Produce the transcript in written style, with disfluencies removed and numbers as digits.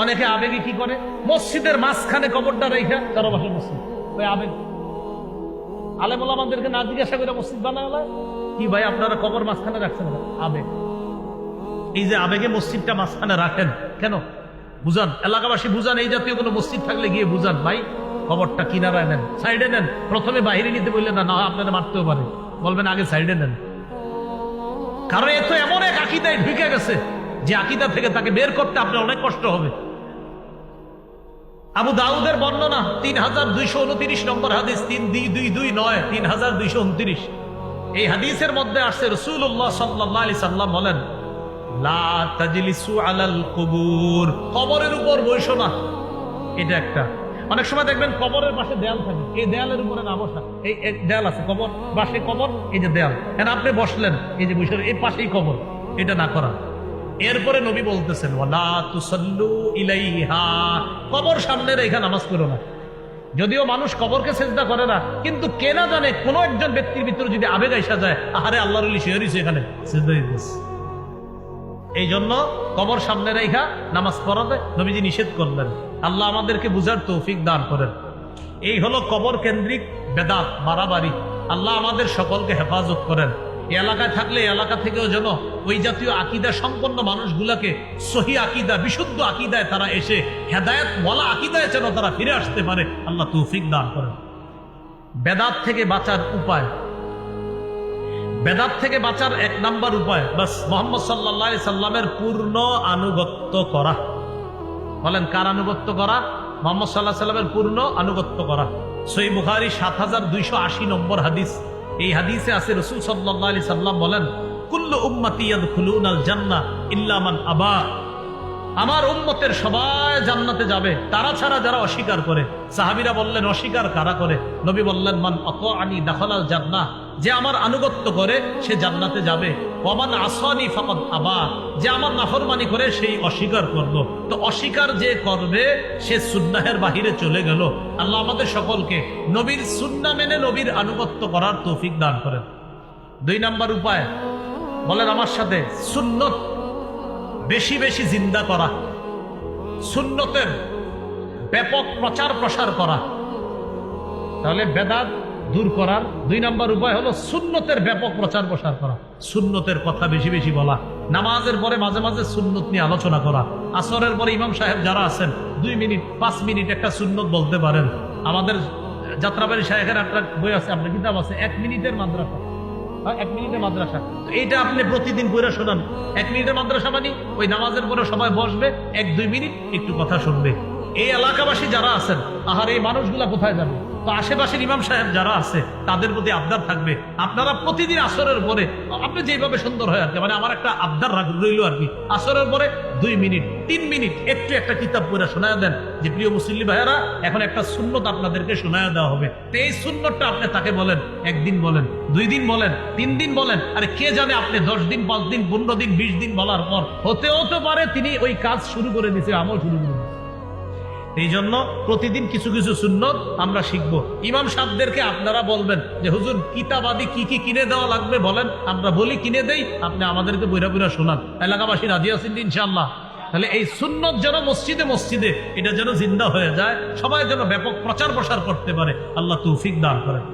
অনেকে আবেগে কি করে, মসজিদের মাঝখানে কবরটা রেখা তারা বসে মসজিদ, ওই আবেগ। আলেম ওলামাদেরকে না জিজ্ঞাসা করে মসজিদ বানায় কি ভাই আপনারা কবর মাঝখানে রাখছেন? আবেগ। এই যে আবেগে মসজিদটা মাঝখানে রাখেন কেন বুঝান, এলাকাবাসী বুঝান, এই জাতীয় কোনো মসজিদ থাকলে গিয়ে বুঝান, ভাই কবরটা কিনারায় নেন, সাইডে নেন। প্রথমে বাহিরে নিতে বললেন না, আপনারা মারতেও পারে, বলবেন আগে সাইডে নেন। কারণ এ তো এমন এক আকীদায় ঢুকে গেছে যে আকীদা থেকে তাকে বের করতে আপনার অনেক কষ্ট হবে। আবু দাউদের বর্ণনা 3229 নম্বর হাদিস, 3229 3229। এই হাদিসের মধ্যে আসছে রাসূলুল্লাহ সাল্লাল্লাহু আলাইহি সাল্লাম বলেন, লা তাজলিসু আলাল কুবুর, কবরের উপর বসো না। এটা একটা, অনেক সময় দেখবেন কবরের পাশে দেয়াল থাকে, এই দেয়ালের উপরে না বসা। এই দেয়াল আছে, কবর পাশে কবর, এই যে দেয়াল, এখন আপনি বসলেন, এই যে বসে এই পাশেই কবর, এটা না করা। এরপরে নবী বলতেছেন, ওয়ালা তুসাল্লু ইলাইহা, কবর সামনে রেখে নামাজ পড়ো না। যদিও মানুষ কবরকে সেজদা করে না, কিন্তু কে না জানে কোনো একজন ব্যক্তির ভিতরে যদি আবেগ আইসা যায়, আহারে আল্লাহর ওলি শুয়ে রইছে এখানে, সেজদা দিতেছে। এই জন্য কবর সামনে রেখা নামাজ পড়াতে নবীজি নিষেধ করলেন। আল্লাহ আমাদেরকে বুঝার তৌফিক দান করেন। এই হলো কবর কেন্দ্রিক বেদাত, মারামারি। আল্লাহ আমাদের সকলকে হেফাজত করেন। এই এলাকায় থাকলে এলাকা থেকেও যেন ওই জাতীয় আকীদা সম্পন্ন মানুষগুলাকে সহি আকীদা, বিশুদ্ধ আকীদায় তারা এসে হেদায়েত ওয়ালা আকীদায় যেন তারা ফিরে আসতে পারে, আল্লাহ তৌফিক দান করেন। বেদাত থেকে বাঁচার উপায়, বেদাত থেকে বাঁচার এক নাম্বার উপায়, বাস মুহাম্মদ সাল্লাল্লাহু আলাইহি সাল্লামের পূর্ণ আনুগত্য করা। বলেন কার আনুগত্য করা? মুহাম্মদ সাল্লাল্লাহু আলাইহি সাল্লামের পূর্ণ আনুগত্য করা। সহিহ বুখারী 7280 নম্বর হাদিস। এই হাদিসে আছে রাসূল সাল্লাল্লাহু আলাইহি সাল্লাম বলেন, কুল্লু উম্মতি ইয়াদখুলুনাল জান্নাহ ইল্লা মান আবা, আমার উম্মতের সবাই জান্নাতে যাবে, তারা ছাড়া যারা অস্বীকার করে। সাহাবীরা বললেন, অস্বীকার কারা করে? নবী বললেন, মান আতাআনি দাখালাল জান্নাহ, যে আমার আনুগত্য করে সে জান্নাতে যাবে। ওয়ামান আসানি ফাকাদ আবা, যে আমার নাফরমানি করে সেই অস্বীকার করলো। তো অস্বীকার যে করবে সে সুন্নাহের বাহিরে চলে গেল। আল্লাহ আমাদের সকলকে নবীর সুন্নাহ মেনে নবীর আনুগত্য করার তৌফিক দান করেন। 2 নাম্বার উপায়, বলেন আমার সাথে, সুন্নত বেশি বেশি জিন্দা করা, সুন্নতের ব্যাপক প্রচার প্রসার করা। তাহলে বেদাত দূর করার 2 নাম্বার উপায় হলো সুন্নতের ব্যাপক প্রচার প্রসার করা, সুন্নতের কথা বেশি বেশি বলা, নামাজের পরে মাঝে মাঝে সুন্নত নিয়ে আলোচনা করা। আসরের পরে ইমাম সাহেব যারা আছেন 2 মিনিট 5 মিনিট একটা সুন্নত বলতে পারেন। আমাদের যাত্রাবাড়ি শায়েখের একটা বই আছে, আপনার কিতাব আছে, 1 মিনিটের মাদ্রাসা, 1 মিনিটের মাদ্রাসা। তো এইটা আপনি প্রতিদিন পড়ে শোনান। 1 মিনিটের মাদ্রাসা মানে ওই নামাজের পরে সবাই বসবে, 1-2 মিনিট একটু কথা শুনবে। এই এলাকাবাসী যারা আছেন, আহার এই মানুষগুলা কোথায় যাবে? তো আশেপাশের ইমাম সাহেব যারা আছে তাদের প্রতি আবদার থাকবে, আপনারা প্রতিদিন আসরের পরে, আপনি যেভাবে সুন্দর হয় আর কি, মানে আমার একটা আবদার রইল আর কি, আসরের পরে 2 মিনিট 3 মিনিট একটু একটা কিতাব পড়ে শোনায় দেন যে, প্রিয় মুসল্লি ভাইয়েরা, এখন একটা সুন্নত আপনাদেরকে শোনায় দেওয়া হবে। তো এই সুন্নতটা আপনি তাকে বলেন, 1 দিন বলেন, 2 দিন বলেন, 3 দিন বলেন। আরে কে জানে আপনি 10 দিন 5 দিন 15 দিন 20 দিন বলার পর হতে পারে তিনি ওই কাজ শুরু করে দিয়েছে, আমল শুরু করে দিয়েছে। এই জন্য প্রতিদিন কিছু কিছু সুন্নত আমরা শিখবো। ইমাম সাহেবদেরকে আপনারা বলবেন যে, হুজুর কিতাব আদি কি কি কিনে দেওয়া লাগবে বলেন, আমরা বলি কিনে দেই, আপনি আমাদেরকে বইরা বইরা শোনান। এলাকাবাসী রাজি আছেন ইনশাআল্লাহ? তাহলে এই সুন্নত যেন মসজিদে মসজিদে এটা যেন জিন্দা হয়ে যায়, সবাই যেন ব্যাপক প্রচার প্রসার করতে পারে, আল্লাহ তৌফিক দান করেন।